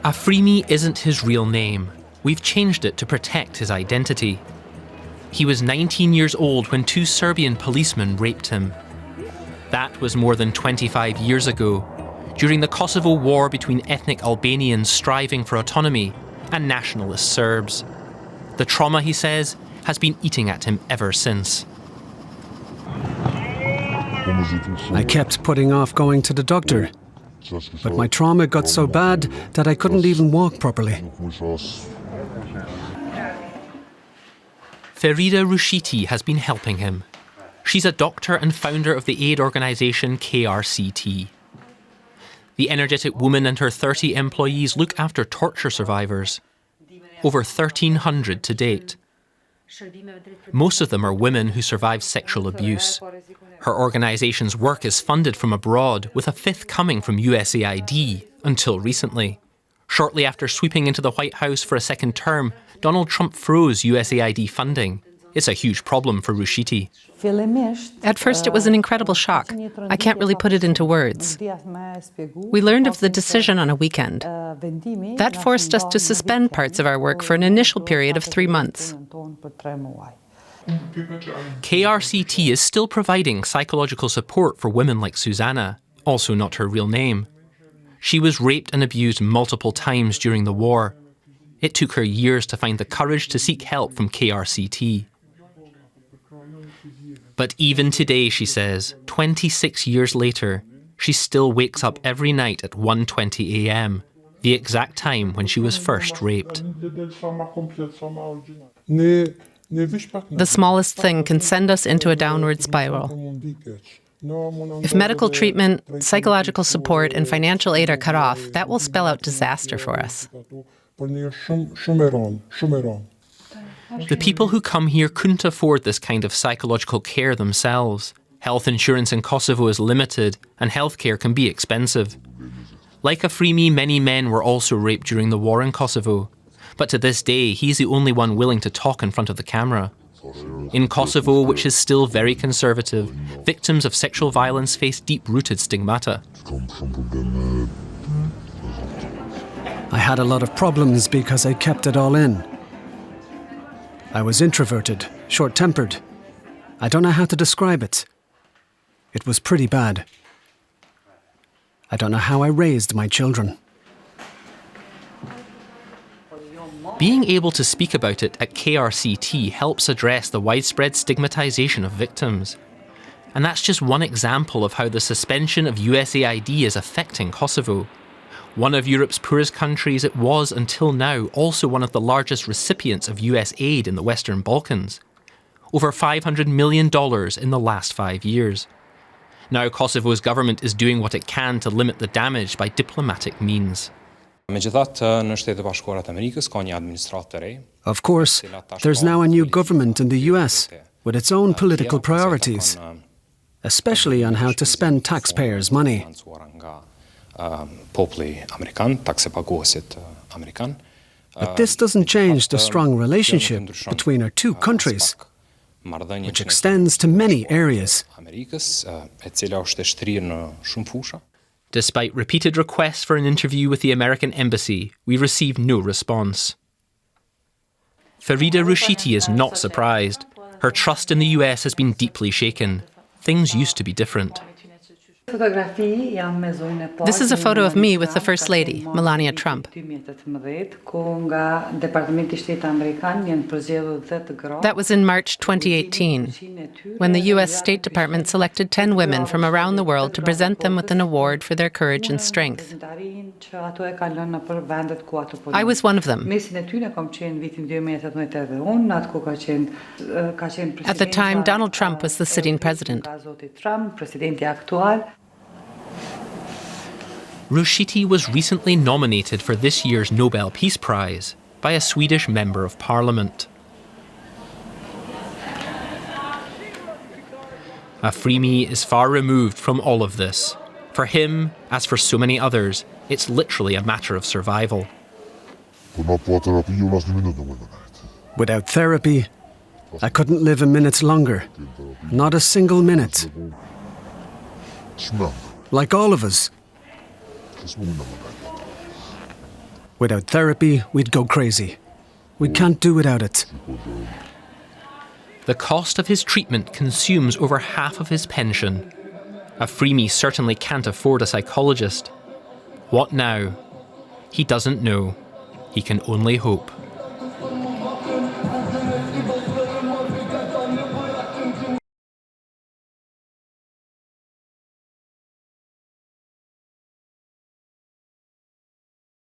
Afrimi isn't his real name. We've changed it to protect his identity. He was 19 years old when 2 Serbian policemen raped him. That was more than 25 years ago, during the Kosovo War between ethnic Albanians striving for autonomy and nationalist Serbs. The trauma, he says, has been eating at him ever since. I kept putting off going to the doctor, but my trauma got so bad that I couldn't even walk properly. Ferida Rushiti has been helping him. She's a doctor and founder of the aid organisation KRCT. The energetic woman and her 30 employees look after torture survivors. Over 1,300 to date. Most of them are women who survived sexual abuse. Her organisation's work is funded from abroad, with a fifth coming from USAID, until recently. Shortly after sweeping into the White House for a second term, Donald Trump froze USAID funding. It's a huge problem for Rushiti. At first, it was an incredible shock. I can't really put it into words. We learned of the decision on a weekend. That forced us to suspend parts of our work for an initial period of 3 months. KRCT is still providing psychological support for women like Susanna, also not her real name. She was raped and abused multiple times during the war. It took her years to find the courage to seek help from KRCT. But even today, she says, 26 years later, she still wakes up every night at 1:20 a.m., the exact time when she was first raped. The smallest thing can send us into a downward spiral. If medical treatment, psychological support, and financial aid are cut off, that will spell out disaster for us. The people who come here couldn't afford this kind of psychological care themselves. Health insurance in Kosovo is limited, and healthcare can be expensive. Like Afrimi, many men were also raped during the war in Kosovo. But to this day, he's the only one willing to talk in front of the camera. In Kosovo, which is still very conservative, victims of sexual violence face deep-rooted stigmata. I had a lot of problems because I kept it all in. I was introverted, short-tempered. I don't know how to describe it. It was pretty bad. I don't know how I raised my children. Being able to speak about it at KRCT helps address the widespread stigmatization of victims. And that's just one example of how the suspension of USAID is affecting Kosovo. One of Europe's poorest countries, it was until now also one of the largest recipients of US aid in the Western Balkans. Over $500 million in the last 5 years. Now Kosovo's government is doing what it can to limit the damage by diplomatic means. Of course, there's now a new government in the US with its own political priorities, especially on how to spend taxpayers' money. But this doesn't change the strong relationship between our two countries, which extends to many areas. Despite repeated requests for an interview with the American embassy, we received no response. Ferida Rushiti is not surprised. Her trust in the US has been deeply shaken. Things used to be different. This is a photo of me with the First Lady, Melania Trump. That was in March 2018, when the U.S. State Department selected 10 women from around the world to present them with an award for their courage and strength. I was one of them. At the time, Donald Trump was the sitting president. Rushiti was recently nominated for this year's Nobel Peace Prize by a Swedish Member of Parliament. Afrimi is far removed from all of this. For him, as for so many others, it's literally a matter of survival. Without therapy, I couldn't live a minute longer. Not a single minute. Like all of us. Without therapy, we'd go crazy. We can't do without it. The cost of his treatment consumes over half of his pension. A freemie certainly can't afford a psychologist. What now? He doesn't know. He can only hope.